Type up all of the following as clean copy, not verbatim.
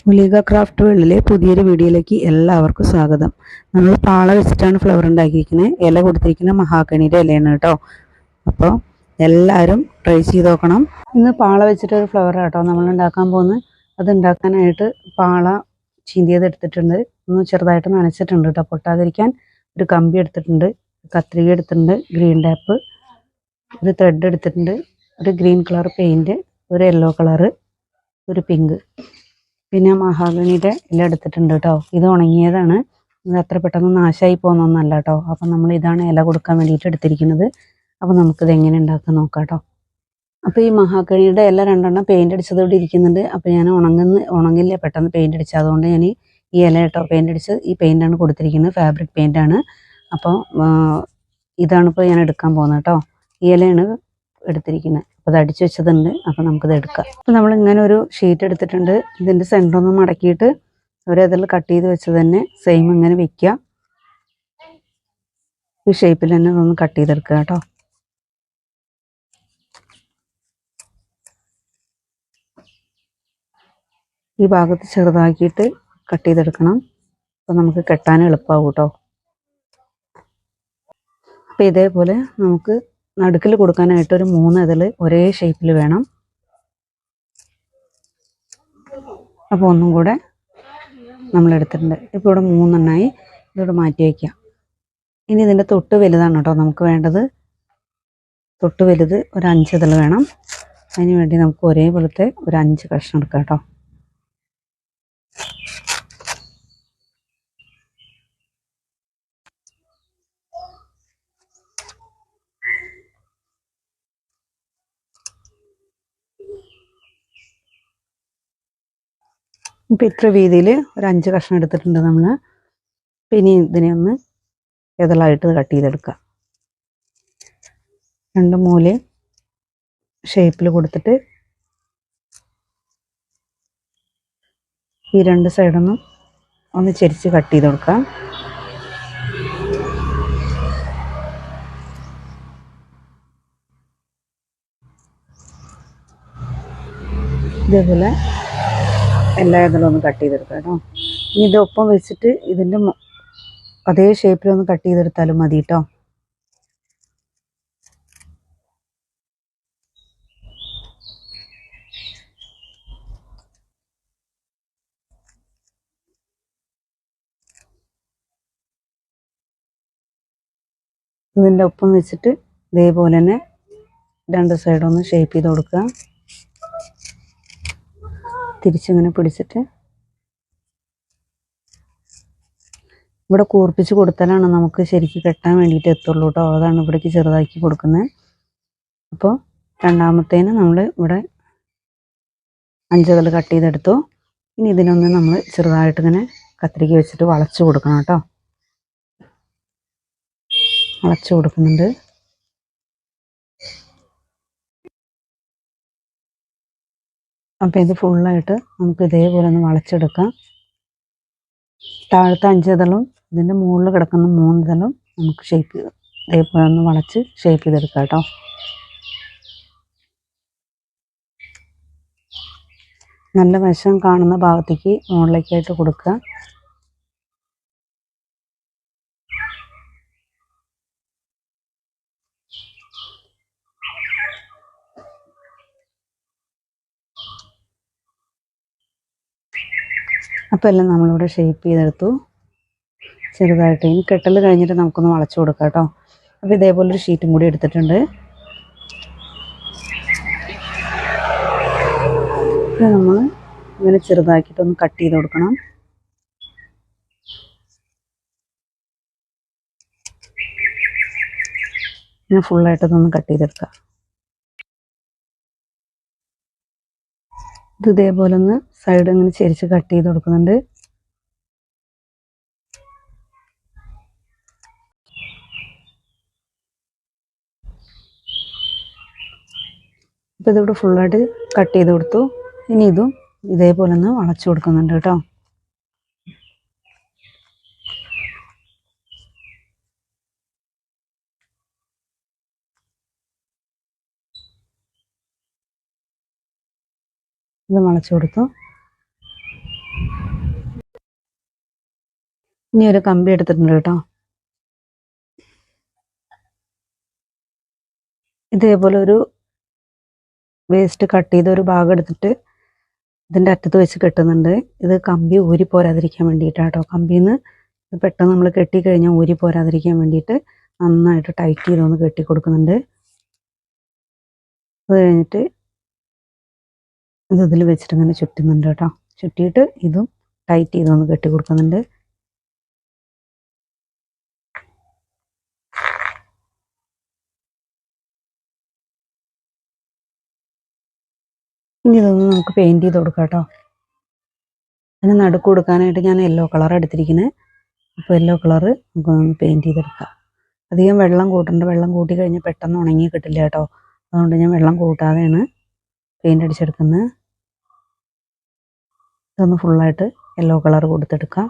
മുലിക craft വേൾഡിലെ പുതിയൊരു വീഡിയോയിലേക്ക് എല്ലാവർക്കും സ്വാഗതം. നമ്മൾ പാള വെച്ചിട്ടാണ് ഫ്ലവർ ഉണ്ടാക്കിയിരിക്കുന്നത്. ഇല കൊടുത്തിരിക്കുന്ന മഹാഗണിയുടെ ഇലയാണ് കേട്ടോ. അപ്പോൾ എല്ലാവരും ട്രൈ ചെയ്ത് നോക്കണം. ഇന്ന് പാള വെച്ചിട്ടൊരു ഫ്ലവർ കേട്ടോ നമ്മൾ ഉണ്ടാക്കാൻ പോകുന്നത്. അത് ഉണ്ടാക്കാനായിട്ട് പാള ചീന്തിയത് എടുത്തിട്ടുണ്ട്, ഒന്ന് ചെറുതായിട്ട് നനച്ചിട്ടുണ്ട് കേട്ടോ പൊട്ടാതിരിക്കാൻ. ഒരു കമ്പി എടുത്തിട്ടുണ്ട്, കത്രിക എടുത്തിട്ടുണ്ട്, ഗ്രീൻ ടാപ്പ്, ഒരു ത്രെഡ് എടുത്തിട്ടുണ്ട്, ഒരു ഗ്രീൻ കളർ പെയിൻറ്റ്, ഒരു യെല്ലോ കളറ്, ഒരു പിങ്ക്, പിന്നെ മഹാഗണിയുടെ ഇല എടുത്തിട്ടുണ്ട് കേട്ടോ. ഇത് ഉണങ്ങിയതാണ്, ഇത് അത്ര പെട്ടെന്ന് നാശമായി പോകുന്നൊന്നല്ല കേട്ടോ. അപ്പം നമ്മൾ ഇതാണ് ഇല കൊടുക്കാൻ വേണ്ടിയിട്ട് എടുത്തിരിക്കുന്നത്. അപ്പോൾ നമുക്കിത് എങ്ങനെ ഉണ്ടാക്കാൻ നോക്കാം കേട്ടോ. അപ്പോൾ ഈ മഹാഗണിയുടെ ഇല രണ്ടെണ്ണം പെയിൻ്റ് അടിച്ചത് ഇവിടെ ഇരിക്കുന്നുണ്ട്. അപ്പോൾ ഞാൻ ഉണങ്ങില്ല പെട്ടെന്ന് പെയിൻ്റ് അടിച്ചത്, അതുകൊണ്ട് ഞാൻ ഈ ഇല കേട്ടോ പെയിൻ്റ് അടിച്ച് ഈ പെയിൻ്റാണ് കൊടുത്തിരിക്കുന്നത്, ഫാബ്രിക് പെയിൻ്റാണ്. അപ്പോൾ ഇതാണിപ്പോൾ ഞാൻ എടുക്കാൻ പോകുന്നത് കേട്ടോ. ഈ ഇലയാണ് എടുത്തിരിക്കുന്നത്. അപ്പോൾ അത് അടിച്ചു വെച്ചതുണ്ട്, അപ്പോൾ നമുക്കിത് എടുക്കാം. അപ്പോൾ നമ്മൾ ഇങ്ങനെ ഒരു ഷീറ്റ് എടുത്തിട്ടുണ്ട്. ഇതിൻ്റെ സെൻറ്ററൊന്ന് മടക്കിയിട്ട് ഒരതിൽ കട്ട് ചെയ്ത് വെച്ചത് തന്നെ സെയിം ഇങ്ങനെ വെക്കുക. ഈ ഷേപ്പിൽ തന്നെ ഒന്ന് കട്ട് ചെയ്തെടുക്കുക കേട്ടോ. ഈ ഭാഗത്ത് ചെറുതാക്കിയിട്ട് കട്ട് ചെയ്തെടുക്കണം, അപ്പോൾ നമുക്ക് കെട്ടാൻ എളുപ്പമാവും കേട്ടോ. അപ്പോൾ ഇതേപോലെ നമുക്ക് നടുക്കിൽ കൊടുക്കാനായിട്ട് ഒരു 3 ഇതിൽ ഒരേ ഷേപ്പിൽ വേണം. അപ്പോൾ ഒന്നും കൂടെ നമ്മൾ എടുത്തിട്ടുണ്ട്. ഇപ്പോൾ ഇവിടെ 3 എണ്ണമായി, ഇതോടെ മാറ്റി വയ്ക്കാം. ഇനി ഇതിൻ്റെ തൊട്ട് വലുതാണ് കേട്ടോ നമുക്ക് വേണ്ടത്. തൊട്ട് വലുത് ഒരു 5 ഇതിൽ വേണം. അതിന് വേണ്ടി നമുക്ക് ഒരേപോലത്തെ ഒരു 5 കഷ്ണം എടുക്കാം കേട്ടോ. ഇപ്പം ഇത്ര വീതിയിൽ ഒരു 5 കഷ്ണം എടുത്തിട്ടുണ്ട് നമ്മൾ. പിന്നെ ഇതിനെ ഒന്ന് ഇതളായിട്ട് കട്ട് ചെയ്തെടുക്കുക. 2 മൂലയും ഷേപ്പിൽ കൊടുത്തിട്ട് ഈ 2 സൈഡൊന്നും ഒന്ന് ചെരിച്ച് കട്ട് ചെയ്ത് കൊടുക്കാം. ഇതേപോലെ എല്ലാ ഇതിലും ഒന്ന് കട്ട് ചെയ്തെടുക്കാം കേട്ടോ. ഇനി ഇതൊപ്പം വെച്ചിട്ട് ഇതിൻ്റെ അതേ ഷേപ്പിലൊന്ന് കട്ട് ചെയ്തെടുത്താലും മതി കേട്ടോ. ഇതിൻ്റെ ഒപ്പം വെച്ചിട്ട് ഇതേപോലെ തന്നെ 2 സൈഡൊന്ന് ഷേപ്പ് ചെയ്ത് കൊടുക്കുക. തിരിച്ചിങ്ങനെ പിടിച്ചിട്ട് ഇവിടെ കൂർപ്പിച്ച് കൊടുത്താലാണ് നമുക്ക് ശരിക്കും കെട്ടാൻ വേണ്ടിയിട്ട് എത്തുള്ളൂ കേട്ടോ. അതാണ് ഇവിടേക്ക് ചെറുതാക്കി കൊടുക്കുന്നത്. അപ്പോൾ രണ്ടാമത്തേന് നമ്മൾ ഇവിടെ 5 ഇതിൽ കട്ട് ചെയ്തെടുത്തു. ഇനി ഇതിനൊന്ന് നമ്മൾ ചെറുതായിട്ട് ഇങ്ങനെ കത്രിക വെച്ചിട്ട് വളച്ചു കൊടുക്കണം കേട്ടോ. വളച്ചു കൊടുക്കുന്നുണ്ട്. അപ്പോൾ ഇത് ഫുള്ളായിട്ട് നമുക്ക് ഇതേപോലെ ഒന്ന് വളച്ചെടുക്കാം. താഴത്തെ 5 ഇതളും ഇതിൻ്റെ മുകളിൽ കിടക്കുന്ന 3 ഇതളും നമുക്ക് ഷേപ്പ് ചെയ്ത് ഇതേപോലെ ഒന്ന് വളച്ച് ഷേപ്പ് ചെയ്തെടുക്കാം കേട്ടോ. നല്ല വശം കാണുന്ന ഭാഗത്തേക്ക് മുകളിലേക്കായിട്ട് കൊടുക്കുക. അപ്പോൾ എല്ലാം നമ്മളിവിടെ ഷേപ്പ് ചെയ്തെടുത്തു ചെറുതായിട്ട്. ഇനി കെട്ടൽ കഴിഞ്ഞിട്ട് നമുക്കൊന്ന് വളച്ചു കൊടുക്കാം കേട്ടോ. അപ്പോൾ ഇതേപോലൊരു ഷീറ്റും കൂടി എടുത്തിട്ടുണ്ട്. ഇത് നമ്മൾ ഇങ്ങനെ ചെറുതാക്കിയിട്ടൊന്ന് കട്ട് ചെയ്ത് കൊടുക്കണം. ഇങ്ങനെ ഫുള്ളായിട്ടൊന്ന് കട്ട് ചെയ്തെടുക്കാം. ഇത് ഇതേപോലെ ഒന്ന് സൈഡ് ഇങ്ങനെ ചെരിച്ച് കട്ട് ചെയ്ത് കൊടുക്കുന്നുണ്ട്. ഇപ്പോൾ ഇതിവിടെ ഫുള്ളായിട്ട് കട്ട് ചെയ്ത് കൊടുത്തു. ഇനി ഇതും ഇതേപോലെ ഒന്ന് വളച്ചു കൊടുക്കുന്നുണ്ട് കേട്ടോ. ഇത് വളച്ചു കൊടുത്തു. ഇനി ഒരു കമ്പി എടുത്തിട്ടുണ്ട് കേട്ടോ. ഇതേപോലെ ഒരു വേസ്റ്റ് കട്ട് ചെയ്ത ഒരു ഭാഗം എടുത്തിട്ട് ഇതിൻ്റെ അറ്റത്ത് വെച്ച് കെട്ടുന്നുണ്ട്. ഇത് കമ്പി ഊരി പോരാതിരിക്കാൻ വേണ്ടിയിട്ടാട്ടോ. കമ്പിയിൽ നിന്ന് പെട്ടെന്ന് നമ്മൾ കെട്ടിക്കഴിഞ്ഞാൽ ഊരി പോരാതിരിക്കാൻ വേണ്ടിയിട്ട് നന്നായിട്ട് ടൈറ്റ് ചെയ്തൊന്ന് കെട്ടി കൊടുക്കുന്നുണ്ട്. അത് കഴിഞ്ഞിട്ട് ഇത് ഇതിൽ വെച്ചിട്ട് ഇങ്ങനെ ചുറ്റുന്നുണ്ട് കേട്ടോ. ചുറ്റിയിട്ട് ഇതും ടൈറ്റ് ചെയ്തൊന്ന് കെട്ടി കൊടുക്കുന്നുണ്ട്. ഇനി ഇതൊന്ന് നമുക്ക് പെയിൻറ്റ് ചെയ്ത് കൊടുക്കാം കേട്ടോ. അതിന് നടുക്ക് കൊടുക്കാനായിട്ട് ഞാൻ യെല്ലോ കളർ എടുത്തിരിക്കുന്നത്. അപ്പോൾ യെല്ലോ കളറ് നമുക്കൊന്ന് പെയിൻറ്റ് ചെയ്തെടുക്കാം. അധികം വെള്ളം കൂട്ടണ്ട. വെള്ളം കൂട്ടി കഴിഞ്ഞാൽ പെട്ടെന്ന് ഉണങ്ങി കിട്ടില്ല കേട്ടോ. അതുകൊണ്ട് ഞാൻ വെള്ളം കൂട്ടാതെയാണ് പെയിൻ്റ് അടിച്ചെടുക്കുന്നത്. ഇതൊന്ന് ഫുള്ളായിട്ട് യെല്ലോ കളർ കൊടുത്തെടുക്കാം.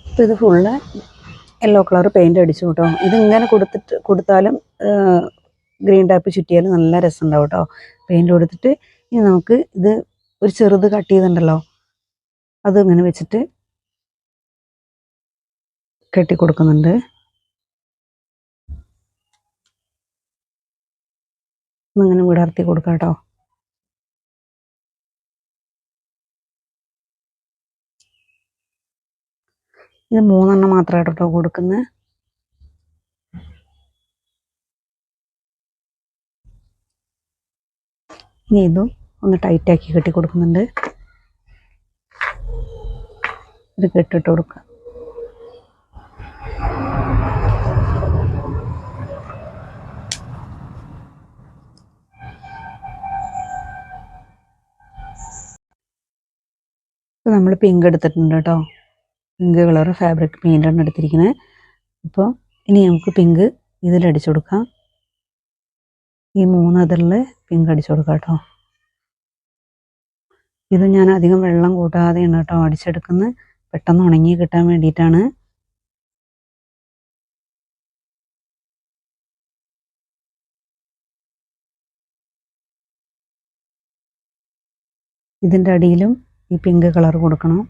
അപ്പോൾ ഇത് ഫുള്ള് യെല്ലോ കളർ പെയിൻ്റ് അടിച്ചു കേട്ടോ. ഇതിങ്ങനെ കൊടുത്താലും ഗ്രീൻ ടാപ്പ് ചുറ്റിയാലും നല്ല രസമുണ്ടാവും കേട്ടോ. പെയിൻറ് കൊടുത്തിട്ട് ഇനി നമുക്ക് ഇത് ഒരു ചെറുത് കട്ട് ചെയ്തിട്ടുണ്ടല്ലോ, അത് ഇങ്ങനെ വെച്ചിട്ട് കെട്ടി കൊടുക്കുന്നുണ്ട്. ഇങ്ങനെ വിടർത്തി കൊടുക്കാം കേട്ടോ. ഇത് 3 മാത്രമായിട്ട് കേട്ടോ കൊടുക്കുന്നത്. ഇനി ഇതും ഒന്ന് ടൈറ്റാക്കി കെട്ടി കൊടുക്കുന്നുണ്ട്. ഇത് കെട്ടിട്ട് കൊടുക്കുക. ഇപ്പോൾ നമ്മൾ പിങ്ക് എടുത്തിട്ടുണ്ട് കേട്ടോ. പിങ്ക് കളർ ഫാബ്രിക് പെയിൻ്റാണ് എടുത്തിരിക്കുന്നത്. അപ്പോൾ ഇനി നമുക്ക് പിങ്ക് ഇതിലടിച്ചു കൊടുക്കാം. ഈ 3 അതിൽ പിങ്ക് അടിച്ചു കൊടുക്കാം കേട്ടോ. ഇത് ഞാൻ അധികം വെള്ളം കൂട്ടാതെയാണ് കേട്ടോ അടിച്ചെടുക്കുന്നത്. പെട്ടെന്ന് ഉണങ്ങി കിട്ടാൻ വേണ്ടിയിട്ടാണ്. ഇതിൻ്റെ അടിയിലും ഈ പിങ്ക് കളർ കൊടുക്കണം.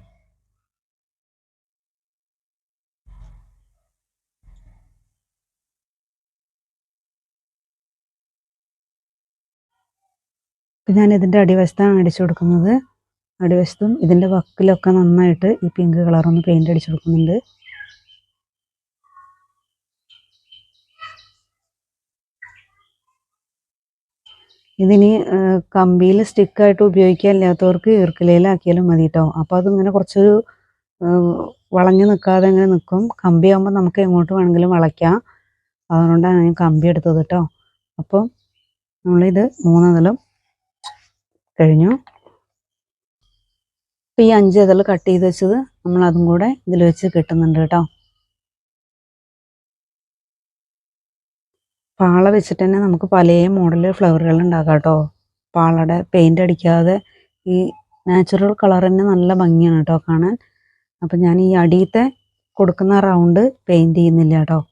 ഇപ്പം ഞാൻ ഇതിൻ്റെ അടിവശത്താണ് അടിച്ചു കൊടുക്കുന്നത്. അടിവശത്തും ഇതിൻ്റെ വക്കിലൊക്കെ നന്നായിട്ട് ഈ പിങ്ക് കളറൊന്ന് പെയിൻ്റ് അടിച്ചു കൊടുക്കുന്നുണ്ട്. ഇതിനി കമ്പിയിൽ സ്റ്റിക്കായിട്ട് ഉപയോഗിക്കാനില്ലാത്തവർക്ക് ഈർക്കിലയിലാക്കിയാലും മതി കേട്ടോ. അപ്പോൾ അതിങ്ങനെ കുറച്ചൊരു വളഞ്ഞു നിൽക്കാതെ ഇങ്ങനെ നിൽക്കും. കമ്പിയാകുമ്പോൾ നമുക്ക് എങ്ങോട്ട് വേണമെങ്കിലും വളയ്ക്കാം. അതുകൊണ്ടാണ് ഞാൻ കമ്പി എടുത്തത് കേട്ടോ. അപ്പോൾ നമ്മളിത് 3 ഇതിലും കഴിഞ്ഞു. ഇപ്പം ഈ 5 ഇതിൽ കട്ട് ചെയ്ത് വെച്ചത് നമ്മൾ അതും കൂടെ ഇതിൽ വെച്ച് കെട്ടുന്നുണ്ട് കേട്ടോ. പാള വെച്ചിട്ട് തന്നെ നമുക്ക് പല മോഡൽ ഫ്ലവറുകൾ ഉണ്ടാക്കാം കേട്ടോ. പാളയുടെ പെയിൻ്റ് അടിക്കാതെ ഈ നാച്ചുറൽ കളർ തന്നെ നല്ല ഭംഗിയാണ് കേട്ടോ കാണാൻ. അപ്പം ഞാൻ ഈ അടിയത്തെ കൊടുക്കുന്ന റൗണ്ട് പെയിൻറ് ചെയ്യുന്നില്ല കേട്ടോ.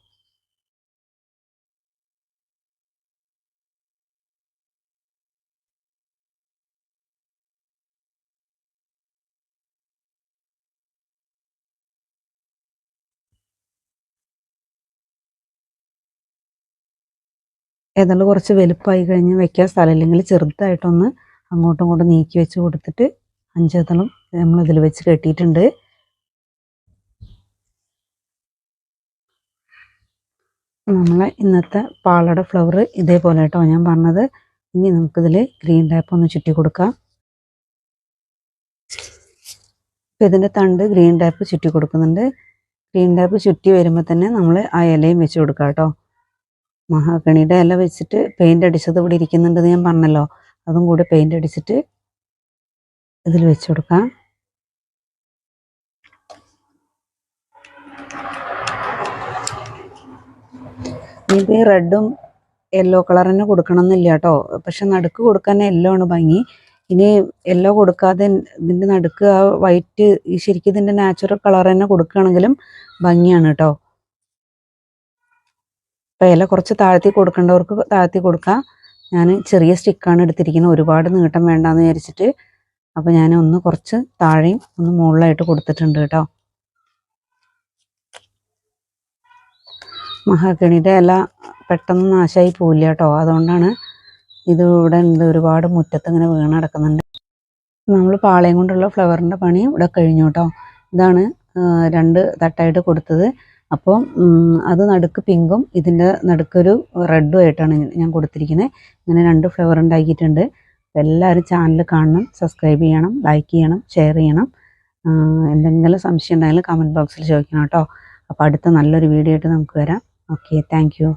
ഏതാണ്ട് കുറച്ച് വലുപ്പമായി കഴിഞ്ഞ് വെക്കാൻ സ്ഥലമില്ലെങ്കിൽ ചെറുതായിട്ടൊന്ന് അങ്ങോട്ടും ഇങ്ങോട്ടും നീക്കി വെച്ച് കൊടുത്തിട്ട് 5 ഇതളും നമ്മൾ ഇതിൽ വെച്ച് കെട്ടിയിട്ടുണ്ട്. നമ്മളെ ഇന്നത്തെ പാളയുടെ ഫ്ലവർ ഇതേപോലെ കേട്ടോ ഞാൻ പറഞ്ഞത്. ഇനി നമുക്കിതിൽ ഗ്രീൻ ടാപ്പ് ഒന്ന് ചുറ്റി കൊടുക്കാം. ഇപ്പം ഇതിൻ്റെ തണ്ട് ഗ്രീൻ ടാപ്പ് ചുറ്റി കൊടുക്കുന്നുണ്ട്. ഗ്രീൻ ടാപ്പ് ചുറ്റി വരുമ്പോൾ തന്നെ നമ്മൾ ആ ഇലയും വെച്ച് കൊടുക്കാം കേട്ടോ. മഹാഗണിയുടെ ഇല വെച്ചിട്ട് പെയിൻ്റ് അടിച്ചത് ഇവിടെ ഇരിക്കുന്നുണ്ടെന്ന് ഞാൻ പറഞ്ഞല്ലോ. അതും കൂടി പെയിൻ്റ് അടിച്ചിട്ട് ഇതിൽ വെച്ച് കൊടുക്കാം. ഇനിയിപ്പോൾ ഈ റെഡും യെല്ലോ കളർ തന്നെ കൊടുക്കണം എന്നില്ല കേട്ടോ. പക്ഷെ നടുക്ക് കൊടുക്കാൻ യെല്ലോ ആണ് ഭംഗി. ഇനി യെല്ലോ കൊടുക്കാതെ ഇതിൻ്റെ നടുക്ക് ആ വൈറ്റ് ഈ ശരിക്കും ഇതിൻ്റെ നാച്ചുറൽ കളർ തന്നെ കൊടുക്കുകയാണെങ്കിലും ഭംഗിയാണ് കേട്ടോ. ഇപ്പം ഇല കുറച്ച് താഴ്ത്തി കൊടുക്കേണ്ടവർക്ക് താഴ്ത്തി കൊടുക്കാം. ഞാൻ ചെറിയ സ്റ്റിക്കാണ് എടുത്തിരിക്കുന്നത്, ഒരുപാട് നീട്ടം വേണ്ടാന്ന് വിചാരിച്ചിട്ട്. അപ്പോൾ ഞാൻ ഒന്ന് കുറച്ച് താഴെയും ഒന്ന് മുകളിലായിട്ട് കൊടുത്തിട്ടുണ്ട് കേട്ടോ. മഹാഗണിയുടെ ഇല പെട്ടെന്ന് നാശമായി പോവില്ല കേട്ടോ, അതുകൊണ്ടാണ് ഇത് ഇവിടെ ഉണ്ട്. ഒരുപാട് മുറ്റത്ത് ഇങ്ങനെ വീണ് കിടക്കുന്നുണ്ട്. നമ്മൾ പാളയം കൊണ്ടുള്ള ഫ്ലവറിൻ്റെ പണി ഇവിടെ കഴിഞ്ഞു കേട്ടോ. ഇതാണ് 2 തട്ടായിട്ട് കൊടുത്തത്. അപ്പോൾ അത് നടുക്ക് പിങ്കും ഇതിൻ്റെ നടുക്കൊരു റെഡും ആയിട്ടാണ് ഞാൻ കൊടുത്തിരിക്കുന്നത്. ഇങ്ങനെ 2 ഫ്ലവർ ഉണ്ടാക്കിയിട്ടുണ്ട്. എല്ലാവരും ചാനൽ കാണണം, സബ്സ്ക്രൈബ് ചെയ്യണം, ലൈക്ക് ചെയ്യണം, ഷെയർ ചെയ്യണം. എന്തെങ്കിലും സംശയം ഉണ്ടെങ്കിൽ കമൻറ്റ് ബോക്സിൽ ചോദിക്കണം കേട്ടോ. അപ്പോൾ അടുത്ത നല്ലൊരു വീഡിയോ ആയിട്ട് നമുക്ക് വരാം. Okay, thank you.